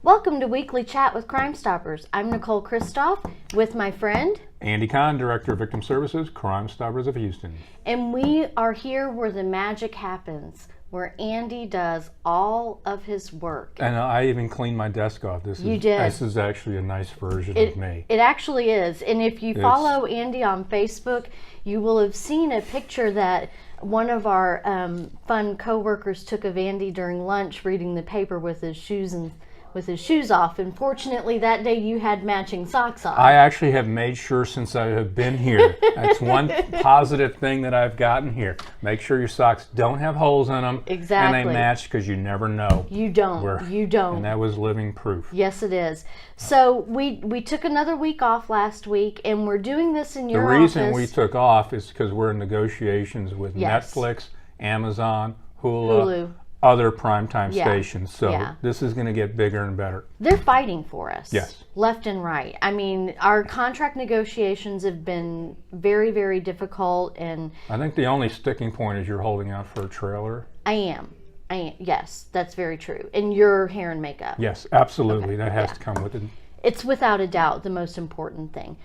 Welcome to Weekly Chat with Crime Stoppers. I'm Nichole Kristoff with my friend Andy Kahn, Director of Victim Services, Crime Stoppers of Houston. And we are here where the magic happens, where Andy does all of his work. And I even cleaned my desk off. You did. This is actually a nice version of me. It actually is. And if you follow Andy on Facebook, you will have seen a picture that one of our fun co-workers took of Andy during lunch reading the paper with his shoes off. And fortunately that day you had matching socks on. I actually have made sure since I have been here. That's one positive thing that I've gotten here. Make sure your socks don't have holes in them. Exactly. And they match, because you never know. You don't. You don't. And that was living proof. Yes, it is. So we took another week off last week, and we're doing this in your office. The reason we took off is because we're in negotiations with Netflix, Amazon, Hulu. Other primetime stations, so this is going to get bigger and better. They're fighting for us, yes, left and right. I mean, our contract negotiations have been very, very difficult, and I think the only sticking point is you're holding out for a trailer. I am. Yes, that's very true. And your hair and makeup. Yes, absolutely. Okay. That has to come with it. It's without a doubt the most important thing,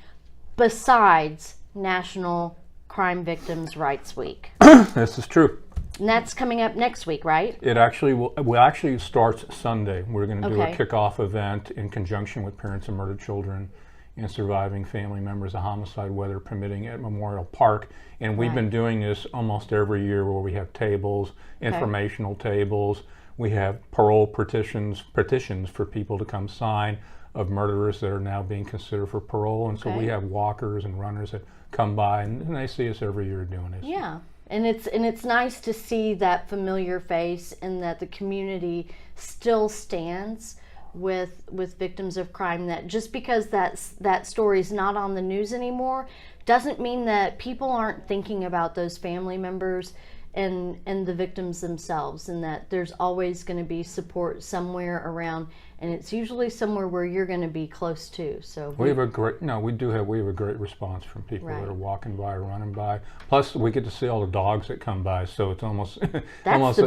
besides National Crime Victims' Rights Week. This is true. And that's coming up next week, right? It actually starts Sunday. We're going to do a kickoff event in conjunction with parents of murdered children and surviving family members of homicide, weather permitting, at Memorial Park. And we've been doing this almost every year, where we have tables, informational tables. We have parole petitions for people to come sign of murderers that are now being considered for parole. And so we have walkers and runners that come by, and they see us every year doing this. Yeah. And it's nice to see that familiar face, and that the community still stands with victims of crime. That just because that story's not on the news anymore doesn't mean that people aren't thinking about those family members and the victims themselves, and that there's always going to be support somewhere around, and it's usually somewhere where you're going to be close to. So we have a great response from people that are walking by or running by. Plus we get to see all the dogs that come by, so it's almost the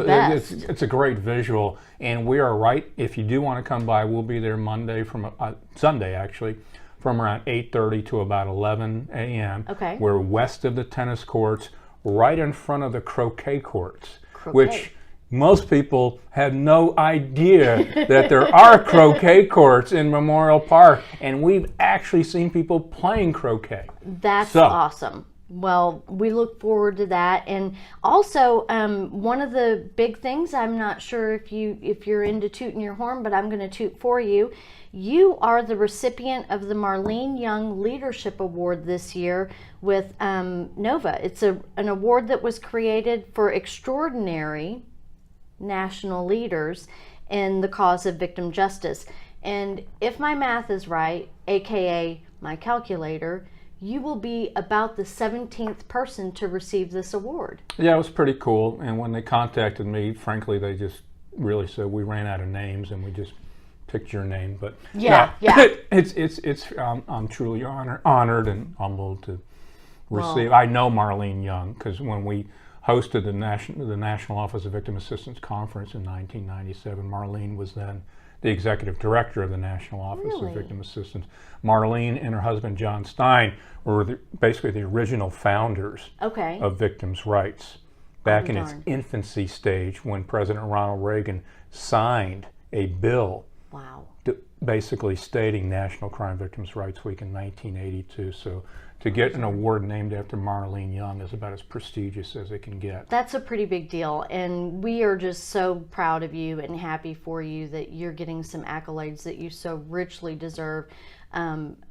best. It's a great visual. And we are right, if you do want to come by, we'll be there Sunday actually, from around 8:30 to about 11 a.m. Okay. We're west of the tennis courts, right in front of the croquet courts, which most people have no idea that there are croquet courts in Memorial Park, and we've actually seen people playing croquet. That's awesome. Well, we look forward to that. And also, one of the big things, I'm not sure if you're into tooting your horn, but I'm going to toot for you. You are the recipient of the Marlene Young Leadership Award this year with NOVA. It's an award that was created for extraordinary national leaders in the cause of victim justice. And if my math is right, aka my calculator, you will be about the 17th person to receive this award. Yeah, it was pretty cool. And when they contacted me, frankly, they just really said, we ran out of names and we just picked your name. But I'm truly honored and humbled to receive. I know Marlene Young, because when we hosted the National Office of Victim Assistance Conference in 1997, Marlene was then the executive director of the National Office of Victim Assistance. Marlene and her husband John Stein were basically the original founders of victims' rights back in its infancy stage, when President Ronald Reagan signed a bill basically stating National Crime Victims' Rights Week in 1982. So to get an award named after Marlene Young is about as prestigious as it can get. That's a pretty big deal, and we are just so proud of you and happy for you that you're getting some accolades that you so richly deserve.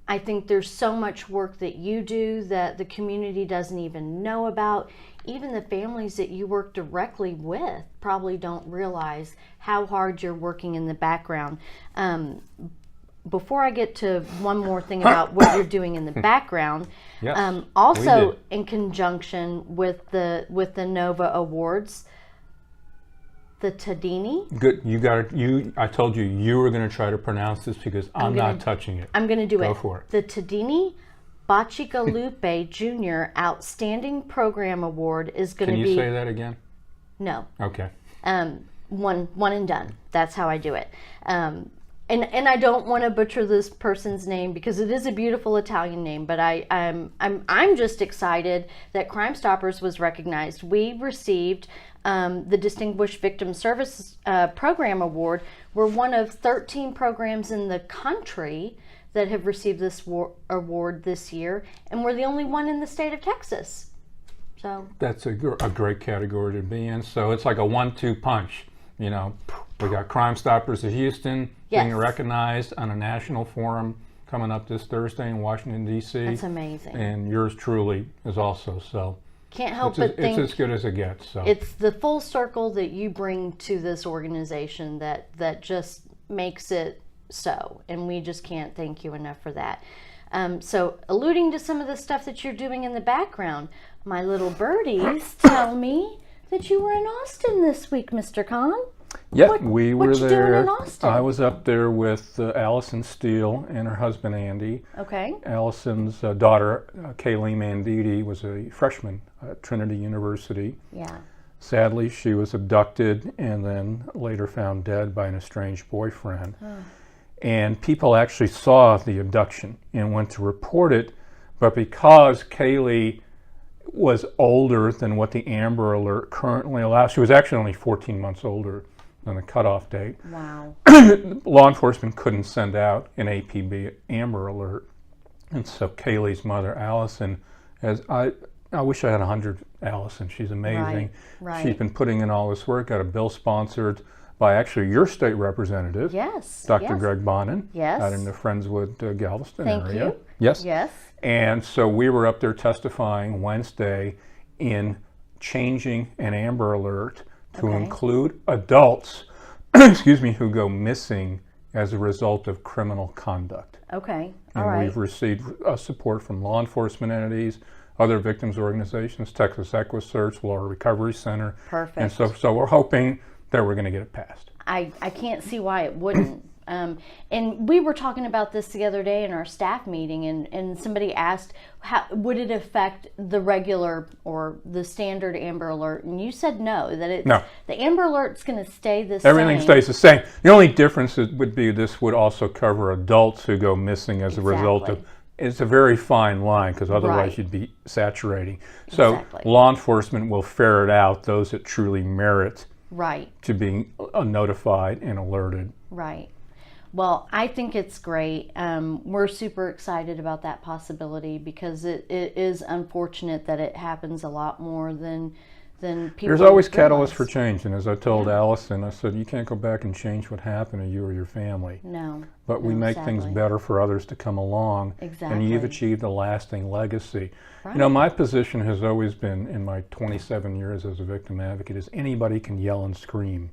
I think there's so much work that you do that the community doesn't even know about. Even the families that you work directly with probably don't realize how hard you're working in the background. Before I get to one more thing about what you're doing in the background, also in conjunction with the NOVA Awards, the Tadini. Good, you got it. I told you were going to try to pronounce this, because I'm not touching it. I'm going to do it. Go for it. The Tadini Bacigalupe Jr. Outstanding Program Award is going to be. Can you say that again? No. Okay. One and done. That's how I do it. and I don't want to butcher this person's name because it is a beautiful Italian name, but I'm just excited that Crime Stoppers was recognized. We received the Distinguished Victim Service Program Award. We're one of 13 programs in the country that have received this award this year, and we're the only one in the state of Texas. So that's a great category to be in. So it's like a 1-2 punch. You know, we got Crime Stoppers of Houston being recognized on a national forum coming up this Thursday in Washington, D.C. That's amazing. And yours truly is also. So can't help but think it's as good as it gets. So it's the full circle that you bring to this organization that just makes it so, and we just can't thank you enough for that. So alluding to some of the stuff that you're doing in the background, my little birdies tell me that you were in Austin this week, Mr. Khan. Yeah, we were there. What you doing in Austin? I was up there with Allison Steele and her husband Andy. Okay. Allison's daughter Kaylee Manditi was a freshman at Trinity University. Yeah. Sadly, she was abducted and then later found dead by an estranged boyfriend. Oh. And people actually saw the abduction and went to report it, but because Kaylee was older than what the Amber Alert currently allows, she was actually only 14 months older than the cutoff date. Wow. Law enforcement couldn't send out an APB Amber Alert. And so Kaylee's mother, Allison, I wish I had 100 Allison. She's amazing. Right. She's been putting in all this work, got a bill sponsored by actually your state representative, yes, Dr. Greg Bonin, yes, out in the Friendswood, Galveston Thank area. You. Yes. Yes. And so we were up there testifying Wednesday in changing an Amber Alert to include adults, excuse me, who go missing as a result of criminal conduct. Okay. And all right. we've received support from law enforcement entities, other victims organizations, Texas EquiSearch, Laura Recovery Center. Perfect. And so we're hoping that we're going to get it passed. I can't see why it wouldn't. And we were talking about this the other day in our staff meeting, and somebody asked, how would it affect the regular or the standard Amber Alert? And you said no, that it's, no. The Amber Alert's going to stay the same. Everything stays the same. The only difference would be this would also cover adults who go missing as a result of. It's a very fine line because otherwise you'd be saturating. So law enforcement will ferret out those that truly merit to being notified and alerted. Right. Well, I think it's great. We're super excited about that possibility because it is unfortunate that it happens a lot more than people. There's always catalysts for change, and as I told Allison, I said you can't go back and change what happened to you or your family. No. But we make things better for others to come along. Exactly. And you've achieved a lasting legacy. Right. You know, my position has always been, in my 27 years as a victim advocate, is anybody can yell and scream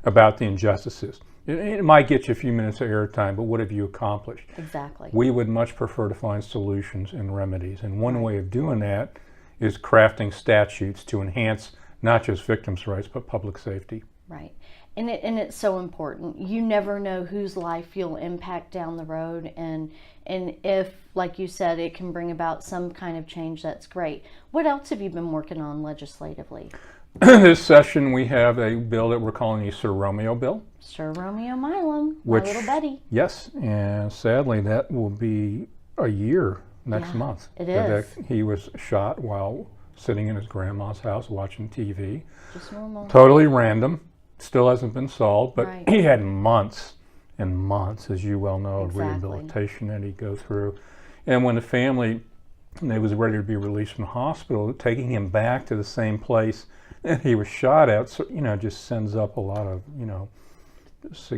about the injustices. It might get you a few minutes of airtime, but what have you accomplished? Exactly. We would much prefer to find solutions and remedies. And one way of doing that is crafting statutes to enhance not just victims' rights, but public safety. Right. And it's so important. You never know whose life you'll impact down the road. And if, like you said, it can bring about some kind of change, that's great. What else have you been working on legislatively? This session we have a bill that we're calling the Sir Romeo Bill. Sir Romeo Milam, my little buddy. Yes, and sadly that will be a year next month. It is. He was shot while sitting in his grandma's house watching TV. Just normal. Totally random. Still hasn't been solved, but he had months and months, as you well know, of rehabilitation that he'd go through. And when the family, they was ready to be released from the hospital, taking him back to the same place that he was shot at, so, just sends up a lot of,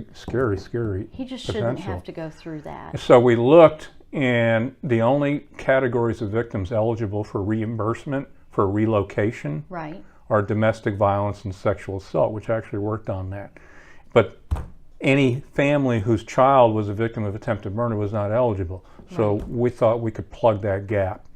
scary He just shouldn't have to go through that. So we looked, and the only categories of victims eligible for reimbursement for relocation are domestic violence and sexual assault, which actually worked on that. But any family whose child was a victim of attempted murder was not eligible. So we thought we could plug that gap.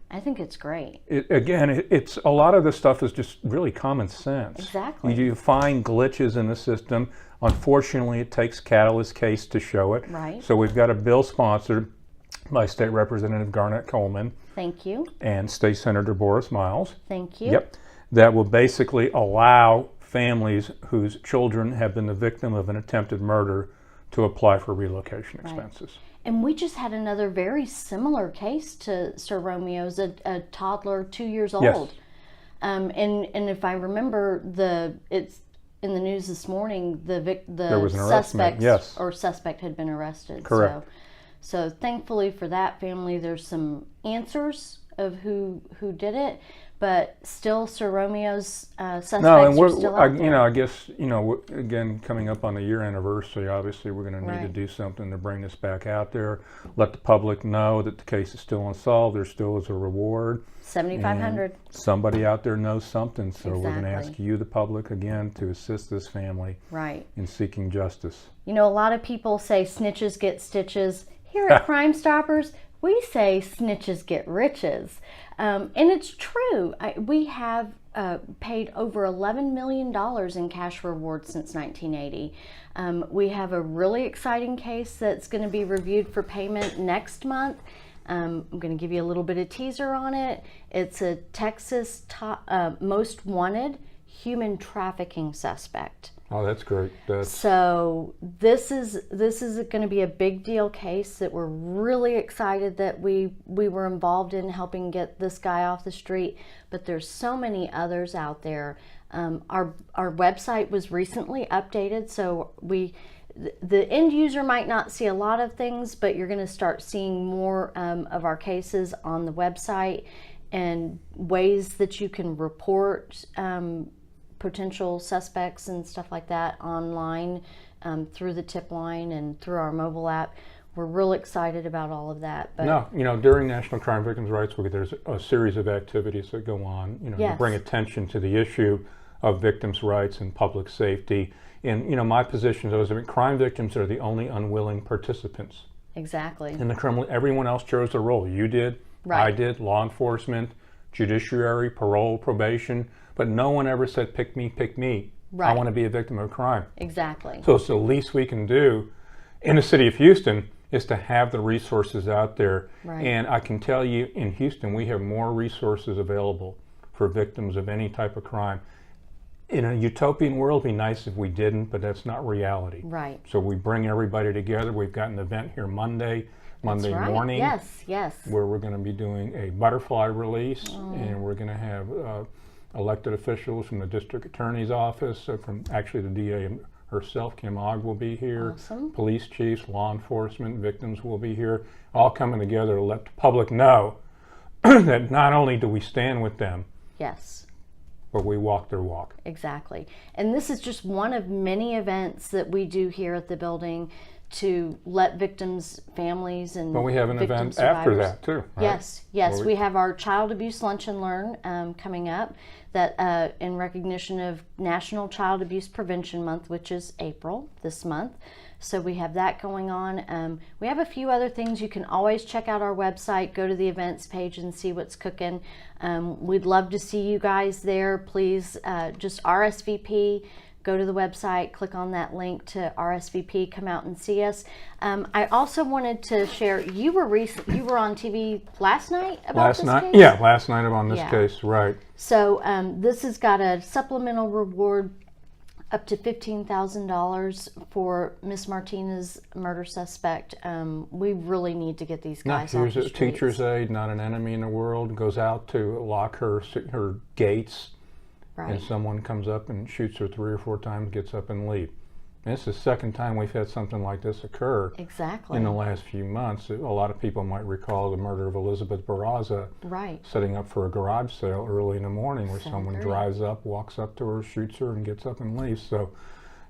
I think it's great. It's a lot of this stuff is just really common sense. Exactly. You find glitches in the system. Unfortunately, it takes Catalyst case to show it. Right. So we've got a bill sponsored by State Representative Garnett Coleman. Thank you. And State Senator Boris Miles. Thank you. Yep. That will basically allow families whose children have been the victim of an attempted murder to apply for relocation expenses. And we just had another very similar case to Sir Romeo's, a toddler 2 years old. Yes. And if I remember, it's in the news this morning. There was an arrestment. Yes. Suspect had been arrested. Correct. So thankfully for that family, there's some answers of who did it, but still Sir Romeo's suspects are still out there. I guess, again, coming up on the year anniversary, obviously we're going to need to do something to bring this back out there, let the public know that the case is still unsolved. There still is a reward. $7,500. Somebody out there knows something, so we're going to Exactly. ask you, the public, again, to assist this family in seeking justice. A lot of people say snitches get stitches. Here at Crime Stoppers, we say snitches get riches. And it's true. We have paid over $11 million in cash rewards since 1980. We have a really exciting case that's going to be reviewed for payment next month. I'm going to give you a little bit of teaser on it. It's a Texas most wanted human trafficking suspect. Oh, that's great. So this is going to be a big deal case that we're really excited that we were involved in helping get this guy off the street. But there's so many others out there. Our website was recently updated, so the end user might not see a lot of things, but you're going to start seeing more of our cases on the website and ways that you can report potential suspects and stuff like that online through the tip line and through our mobile app. We're real excited about all of that. But during National Crime Victims' Rights Week, there's a series of activities that go on, to bring attention to the issue of victims' rights and public safety. And, my position is crime victims are the only unwilling participants. Exactly. In the criminal, everyone else chose a role. You did, I did, law enforcement, judiciary, parole, probation, but no one ever said, pick me, pick me. Right. I want to be a victim of crime. Exactly. So it's the least we can do in the city of Houston is to have the resources out there. Right. And I can tell you, in Houston, we have more resources available for victims of any type of crime. In a utopian world, it'd be nice if we didn't, but that's not reality. Right. So we bring everybody together. We've got an event here Monday morning. Yes. Where we're going to be doing a butterfly release, and we're going to have elected officials from the district attorney's office, from actually the DA herself, Kim Ogg, will be here. Awesome. Police chiefs, law enforcement, victims will be here, all coming together to let the public know that not only do we stand with them, but we walk their walk. Exactly. And this is just one of many events that we do here at the building to let victims, families, and but we have an event survivors. After that too, right? Yes, we have our Child Abuse Lunch and Learn coming up, that in recognition of National Child Abuse Prevention Month, which is April this month. So we have that going on. We have a few other things. You can always check out our website, go to the events page and see what's cooking. We'd love to see you guys there. Please just RSVP. Go to the website, click on that link to RSVP, come out and see us. I also wanted to share, you were on TV last night about this case? Yeah, last night on this case, right. So this has got a supplemental reward up to $15,000 for Miss Martinez's murder suspect. We really need to get these guys off the Here's a streets. teacher's aide, not an enemy in the world, goes out to lock her gates. Right. And someone comes up and shoots her 3 or 4 times, gets up and leaves. And it's the second time we've had something like this occur. Exactly. In the last few months. A lot of people might recall the murder of Elizabeth Barraza, setting up for a garage sale early in the morning, where someone drives up, walks up to her, shoots her, and gets up and leaves. So,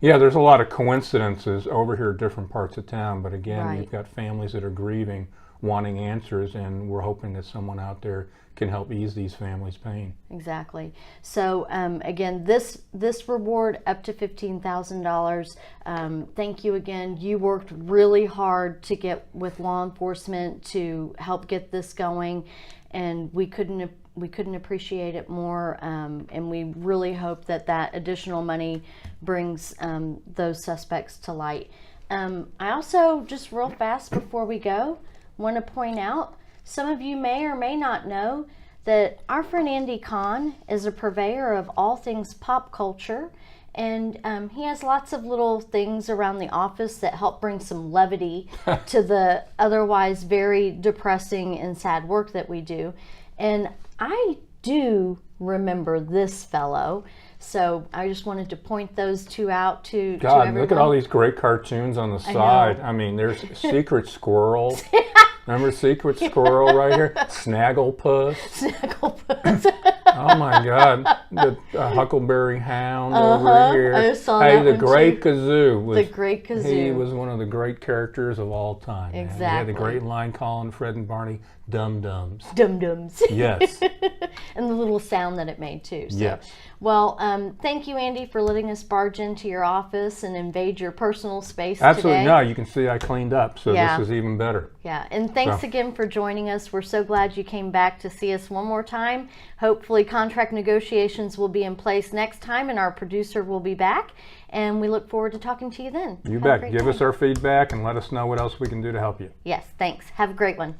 yeah, there's a lot of coincidences over here at different parts of town. But again, you've got families that are grieving, wanting answers, and we're hoping that someone out there can help ease these families' pain. Exactly. So again, this reward up to $15,000. Thank you again. You worked really hard to get with law enforcement to help get this going, and we couldn't appreciate it more. And we really hope that additional money brings those suspects to light. I also, just real fast before we go, want to point out, some of you may or may not know that our friend Andy Kahn is a purveyor of all things pop culture, And he has lots of little things around the office that help bring some levity to the otherwise very depressing and sad work that we do. And I do remember this fellow. So I just wanted to point those two out to God, everyone. look at all these great cartoons on the side. I mean, there's Secret Squirrel. Remember Secret Squirrel right here? Snagglepuss. Snagglepuss. Oh my God, the Huckleberry Hound over here. I saw hey, that the one Great too. Kazoo. Was, The Great Kazoo. He was one of the great characters of all time. Man. Exactly. He had the great line calling Fred and Barney dum-dums. Dum-dums. Yes. And the little sound that it made too. So, yes. Well, thank you, Andy, for letting us barge into your office and invade your personal space Absolutely. today. No, you can see I cleaned up, so Yeah. this is even better. Yeah, and thanks again for joining us. We're so glad you came back to see us one more time. Hopefully contract negotiations will be in place next time, and our producer will be back, and we look forward to talking to you then. You bet. Give us our feedback and let us know what else we can do to help you. Yes, thanks. Have a great one.